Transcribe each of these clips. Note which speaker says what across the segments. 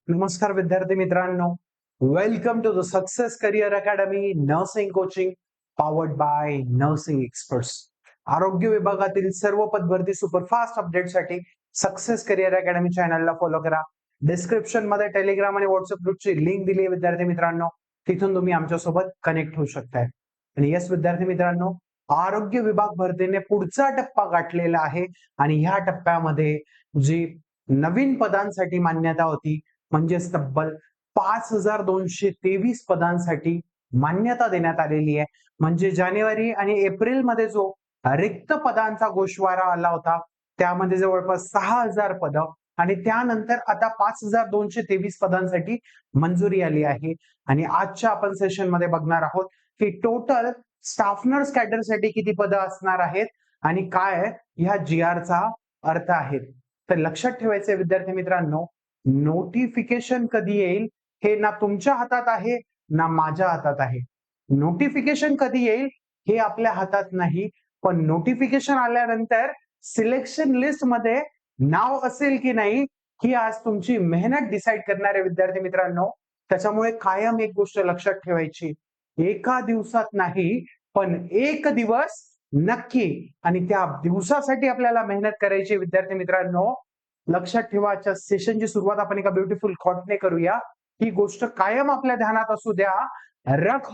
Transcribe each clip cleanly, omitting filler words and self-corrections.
Speaker 1: नमस्कार विद्यार्थी मित्रांनो, welcome to the success career academy nursing coaching powered by nursing experts. आरोग्य विभागातील सर्व पदभरती सुपरफास्ट अपडेटसाठी सक्सेस करिअर अकॅडमी चॅनलला फॉलो करा. डिस्क्रिप्शन मध्ये टेलिग्राम आणि व्हॉट्सअप ग्रुपची लिंक दिली आहे विद्यार्थी मित्रांनो, तिथून तुम्ही आमच्यासोबत कनेक्ट होऊ शकताय. आणि यस विद्यार्थी मित्रांनो, आरोग्य विभाग भरतीने पुढचा टप्पा गाठलेला आहे आणि ह्या टप्प्यामध्ये जी नवीन पदांसाठी मान्यता होती म्हणजेच तब्बल 5223 पदांसाठी मान्यता देण्यात आलेली आहे. म्हणजे जानेवारी आणि एप्रिल मध्ये जो रिक्त पदांचा गोषवारा आला होता त्यामध्ये जवळपास 6000 पदं आणि त्यानंतर आता 5223 पदांसाठी मंजुरी आली आहे. आणि आजच्या आपण सेशन मध्ये बघणार आहोत की टोटल स्टाफ नर्स कॅडरसाठी किती पदं असणार आहेत आणि काय ह्या जी चा अर्थ आहे. तर लक्षात ठेवायचे विद्यार्थी मित्रांनो, नोटिफिकेशन कधी येईल हे ना तुमच्या हातात आहे ना माझ्या हातात आहे. नोटिफिकेशन कधी येईल हे आपल्या हातात नाही, पण नोटिफिकेशन आल्यानंतर सिलेक्शन लिस्ट मध्ये नाव असेल की नाही ही आज तुमची मेहनत डिसाईड करणारे विद्यार्थी मित्रांनो. त्याच्यामुळे कायम एक गोष्ट लक्षात ठेवायची, एका दिवसात नाही पण एक दिवस नक्की आणि त्या दिवसासाठी आपल्याला मेहनत करायची विद्यार्थी मित्रांनो. लक्षात ठेवा, आजच्या सेशनची सुरुवात आपण एका ब्युटिफुल थॉटने करूया. ही गोष्ट कायम आपल्या ध्यानात असू द्या. रख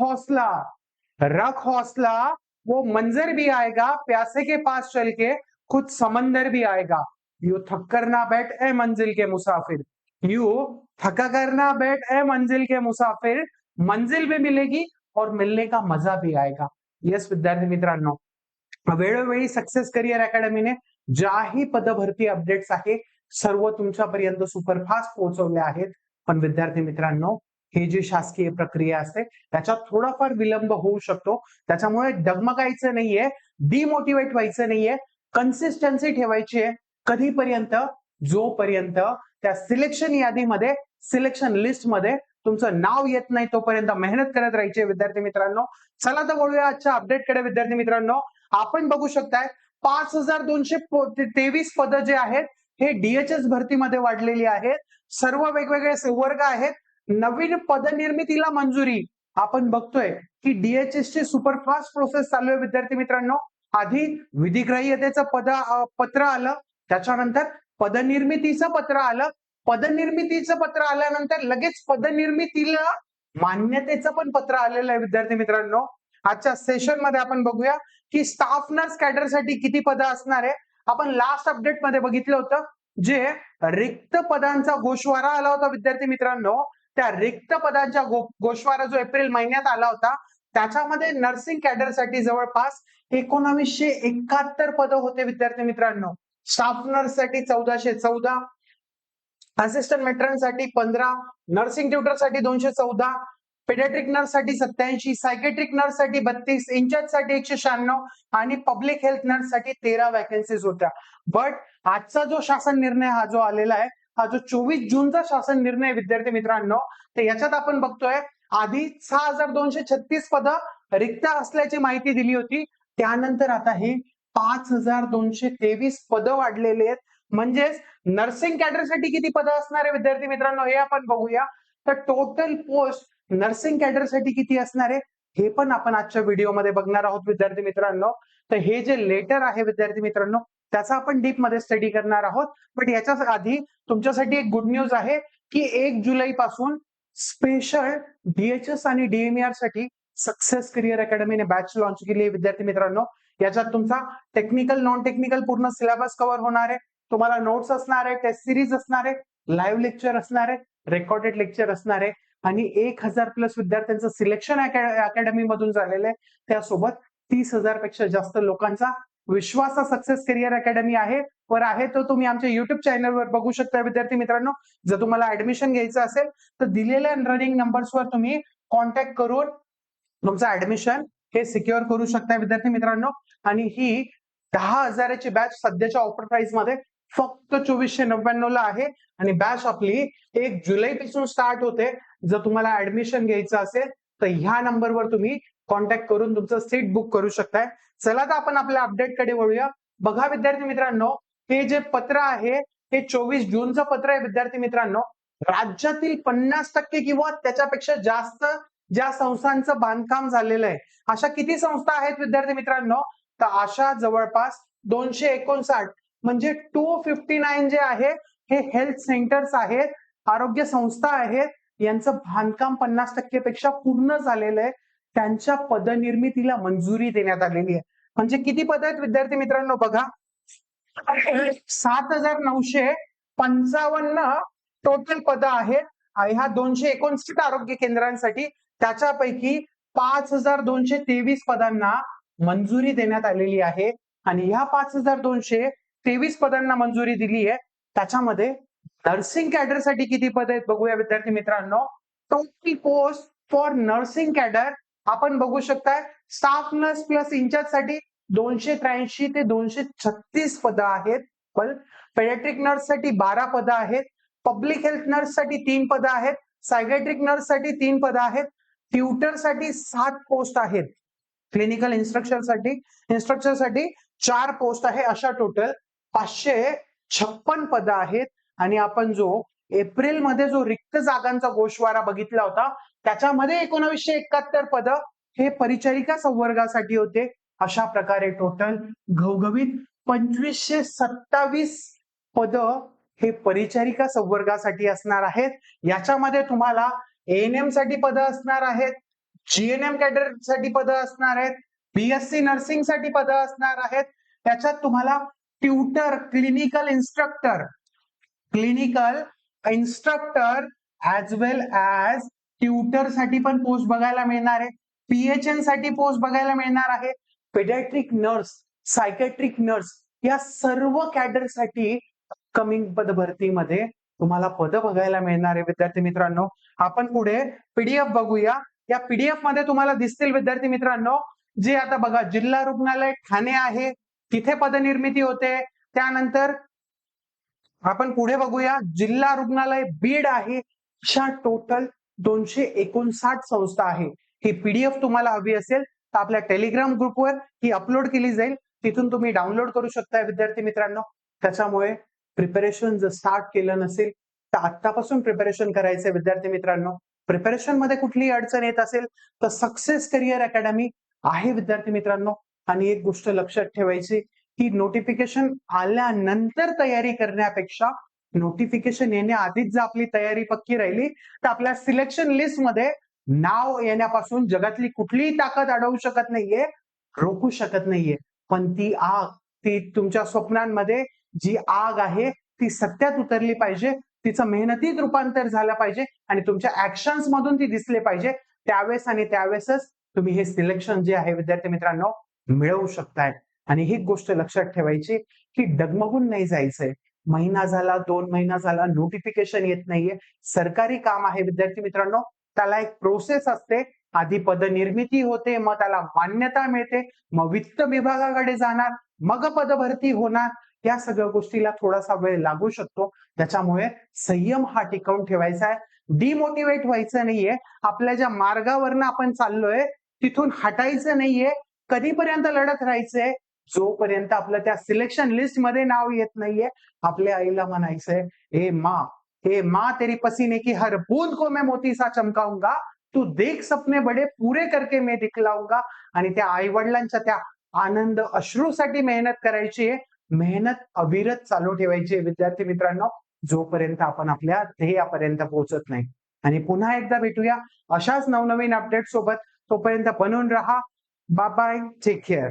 Speaker 1: हौसला वो मंजर भी आएगा, प्यासे के पास चल के खुद समंदर भी आएगा. यू थक कर ना बैठ ए मंजिल के मुसाफिर, यू थका करना बैठ ए मंजिल के मुसाफिर, मंजिल भी मिलेगी और मिलने का मजा भी आएगा. यस विद्यार्थी मित्रांनो, वेळोवेळी सक्सेस करिअर अकॅडमीने ज्याही पदभरती अपडेट्स आहे सर्व तुमच्यापर्यंत सुपरफास्ट पोहोचवले आहेत. पण विद्यार्थी मित्रांनो, हे जी शासकीय प्रक्रिया असते त्याच्यात थोडाफार विलंब होऊ शकतो. त्याच्यामुळे डगमगायचं नाहीये, डिमोटिवेट व्हायचं नाहीये, कन्सिस्टन्सी ठेवायची आहे. कधीपर्यंत? जोपर्यंत त्या सिलेक्शन यादीमध्ये, सिलेक्शन लिस्ट मध्ये तुमचं नाव येत नाही तोपर्यंत मेहनत करत राहायची विद्यार्थी मित्रांनो. चला तर वळूया आजच्या अपडेटकडे विद्यार्थी मित्रांनो. आपण बघू शकताय 5223 पद जे आहेत हे डीएचएस भरतीमध्ये वाढलेली आहेत. सर्व वेगवेगळे वर्ग आहेत. नवीन पदनिर्मितीला मंजुरी आपण बघतोय की डीएचएस ची सुपरफास्ट प्रोसेस चालू आहे विद्यार्थी मित्रांनो. आधी विधिग्राह्यतेचं पत्र आलं, त्याच्यानंतर पदनिर्मितीचं पत्र आलं. पदनिर्मितीचं पत्र आल्यानंतर लगेच पदनिर्मितीला मान्यतेचं पण पत्र आलेलं आहे विद्यार्थी मित्रांनो. आजच्या सेशन मध्ये आपण बघूया की स्टाफ नर्स कॅडरसाठी किती पदं असणार आहे. आपण लास्ट अपडेट मध्ये बघितलं होतं जे रिक्त पदांचा गोषवारा आला होता विद्यार्थी मित्रांनो. त्या रिक्त पदांच्या गोषवारा जो एप्रिल महिन्यात आला होता त्याच्यामध्ये नर्सिंग कॅडरसाठी जवळपास 1971 पदं होते विद्यार्थी मित्रांनो. स्टाफ नर्स साठी 1414, असिस्टंट मेट्रनसाठी 15, नर्सिंग ट्युटरसाठी 214, पेडियाट्रिक नर्स साठी 87, सायकेट्रिक नर्स साठी 32, इंचार्ज साठी 196 आणि पब्लिक हेल्थ नर्स साठी 13 वॅकन्सीज होत्या. बट आजचा जो शासन निर्णय हा जो आलेला आहे, हा जो 24 जूनचा शासन निर्णय विद्यार्थी मित्रांनो, तर याच्यात आपण बघतोय आधी 6236 पदं रिक्त असल्याची माहिती दिली होती. त्यानंतर आता हे 5223 पदं वाढलेले आहेत. म्हणजेच नर्सिंग कॅडरसाठी किती पदं असणार आहे विद्यार्थी मित्रांनो हे आपण बघूया. तर टोटल पोस्ट नर्सिंग कॅडरसाठी किती असणार आहे हे पण आपण आजच्या व्हिडिओमध्ये बघणार आहोत विद्यार्थी मित्रांनो. तर हे जे लेटर आहे विद्यार्थी मित्रांनो त्याचा आपण डीप मध्ये स्टडी करणार आहोत. बट याच्या आधी तुमच्यासाठी एक गुड न्यूज आहे की 1 जुलै पासून स्पेशल डीएचएस आणि डीएमईआर साठी सक्सेस करिअर अकॅडमीने बॅच लॉन्च केली आहे विद्यार्थी मित्रांनो. याच्यात तुमचा टेक्निकल नॉन टेक्निकल पूर्ण सिलेबस कव्हर होणार आहे. तुम्हाला नोट्स असणार आहे, टेस्ट सिरीज असणार आहे, लाईव्ह लेक्चर असणार आहे, रेकॉर्डेड लेक्चर असणार आहे आणि 1000 प्लस विद्यार्थ्यांचं सिलेक्शन अकॅडमी मधून झालेलं आहे. त्यासोबत 30,000 पेक्षा जास्त लोकांचा विश्वासा सक्सेस करिअर अकॅडमी आहे तो तुम्ही आमच्या युट्यूब चॅनलवर बघू शकता विद्यार्थी मित्रांनो. जर तुम्हाला ऍडमिशन घ्यायचं असेल तर दिलेल्या रनिंग नंबर्सवर तुम्ही कॉन्टॅक्ट करून तुमचं ऍडमिशन हे सिक्युअर करू शकता विद्यार्थी मित्रांनो. आणि ही 10,000ची बॅच सध्याच्या ऑफर प्राइस मध्ये फक्त 2499 ला आहे आणि बॅच आपली 1 जुलै पासून स्टार्ट होते. जर तुम्हाला ऍडमिशन घ्यायचं असेल तर ह्या नंबरवर तुम्ही कॉन्टॅक्ट करून तुमचं सीट बुक करू शकताय. चला तर आपण आपल्या अपडेट कडे वळूया. बघा विद्यार्थी मित्रांनो, हे जे पत्र आहे हे 24 जूनचं पत्र आहे विद्यार्थी मित्रांनो. राज्यातील 50% किंवा त्याच्यापेक्षा जास्त ज्या संस्थांचं बांधकाम झालेलं आहे, अशा किती संस्था आहेत विद्यार्थी मित्रांनो? तर अशा जवळपास 259 म्हणजे 259 जे आहे हे हेल्थ सेंटर्स आहेत, आरोग्य संस्था आहेत, यांचं बांधकाम 50% पेक्षा पूर्ण झालेलं आहे. त्यांच्या पदनिर्मितीला मंजुरी देण्यात आलेली आहे. म्हणजे किती पद आहेत विद्यार्थी मित्रांनो बघा, 7,955 टोटल पद आहेत ह्या 259 आरोग्य केंद्रांसाठी. त्याच्यापैकी 5,223 पदांना मंजुरी देण्यात आलेली आहे आणि ह्या 5,223 पदांना मंजुरी दिली आहे. त्याच्यामध्ये नर्सिंग कॅडरसाठी किती पद आहेत बघूया विद्यार्थी मित्रांनो. Total post for nursing cadre आपण बघू शकताय, स्टाफ नर्स प्लस इंचार्ज साठी 283 ते 236 पद आहेत. पण पेडियाट्रिक नर्स साठी 12 पद आहेत, पब्लिक हेल्थ नर्स साठी 3 पद आहेत, सायकॅट्रिक नर्स साठी 3 पद आहेत, ट्युटर साठी 7 पोस्ट आहेत, क्लिनिकल इन्स्ट्रक्टर साठी 4 पोस्ट आहे. अशा टोटल 556 पद आहेत. आणि आपण जो एप्रिल मध्ये जो रिक्त जागांचा गोषवारा बघितला होता, त्याच्यामध्ये 1971 पद हे परिचारिका संवर्गासाठी होते. अशा प्रकारे टोटल घवघवीत 2527 पद हे परिचारिका संवर्गासाठी असणार आहेत. याच्यामध्ये तुम्हाला एएनएम साठी पद असणार आहेत, जीएनएम कॅडर साठी पद असणार आहेत, बीएससी नर्सिंग साठी पद असणार आहेत. त्याच्यात तुम्हाला ट्युटर, क्लिनिकल इन्स्ट्रक्टर ऍज वेल ऍज ट्युटर साठी पण पोस्ट बघायला मिळणार आहे, पीएचएन साठी पोस्ट बघायला मिळणार आहे, पेडियाट्रिक नर्स, सायकॅट्रिक नर्स या सर्व कॅडर साठी कमिंग पद भरतीमध्ये तुम्हाला पद बघायला मिळणार आहे विद्यार्थी मित्रांनो. आपण पुढे पीडीएफ बघूया. या पीडीएफ मध्ये तुम्हाला दिसतील विद्यार्थी मित्रांनो, जे आता बघा जिल्हा रुग्णालय ठाणे आहे, तिथे पदनिर्मिती होते. त्यानंतर आपण पुढे बघूया जिल्हा रुग्णालय बीड आहे. अशा टोटल 259 संस्था आहे. ही पीडीएफ तुम्हाला हवी असेल तर आपल्या टेलिग्राम ग्रुपवर ही अपलोड केली जाईल, तिथून तुम्ही डाउनलोड करू शकता विद्यार्थी मित्रांनो. त्याच्यामुळे प्रिपरेशन जर स्टार्ट केलं नसेल तर आतापासून प्रिपरेशन करायचंय विद्यार्थी मित्रांनो. प्रिपरेशन मध्ये कुठलीही अडचण येत असेल तर सक्सेस करिअर अकॅडमी आहे विद्यार्थी मित्रांनो. आणि एक गोष्ट लक्षात ठेवायची की नोटिफिकेशन आल्यानंतर तयारी करण्यापेक्षा नोटिफिकेशन येण्याआधीच जर आपली तयारी पक्की राहिली तर आपल्या सिलेक्शन लिस्ट मध्ये नाव येण्यापासून जगातली कुठलीही ताकद अडवू शकत नाहीये, रोखू शकत नाहीये. पण ती आग, ती तुमच्या स्वप्नांमध्ये जी आग आहे ती सत्यात उतरली पाहिजे, तिचं मेहनतीत रूपांतर झालं पाहिजे आणि तुमच्या ऍक्शन्स मधून ती दिसले पाहिजे. त्यावेळेसच तुम्ही हे सिलेक्शन जे आहे विद्यार्थी मित्रांनो मिळवू शकताय. आणि ही गोष्ट लक्षात ठेवायची की डगमगून नाही जायचंय. महिना झाला, 2 महिना झाला, नोटिफिकेशन येत नाहीये. सरकारी काम आहे विद्यार्थी मित्रांनो, त्याला एक प्रोसेस असते. आधी पदनिर्मिती होते, मग त्याला मान्यता मिळते, मग वित्त विभागाकडे जाणार, मग पदभरती होणार. या सगळ्या गोष्टीला थोडासा वेळ लागू शकतो. त्याच्यामुळे संयम हा टिकवून ठेवायचा आहे. डिमोटिवेट व्हायचं नाहीये. आपल्या ज्या मार्गावरनं आपण चाललोय तिथून हटायचं नाहीये. कधीपर्यंत लढत राहायचंय? जोपर्यंत आपलं त्या सिलेक्शन लिस्ट मध्ये नाव येत नाहीये. आपल्या आईला म्हणायचंय, ए माँ तेरी पसीने की हर बूंद को मैं मोती सा चमकाऊंगा, तू देख सपने बडे पूरे करके मैं दिखलाऊंगा. आणि त्या आई वडिलांच्या त्या आनंद अश्रूसाठी मेहनत करायची आहे. मेहनत अविरत चालू ठेवायची विद्यार्थी मित्रांनो, जोपर्यंत आपण आपल्या ध्येयापर्यंत पोहोचत नाही. आणि पुन्हा एकदा भेटूया अशाच नवनवीन अपडेट सोबत. तोपर्यंत बनवून राहा. Bye bye, take care.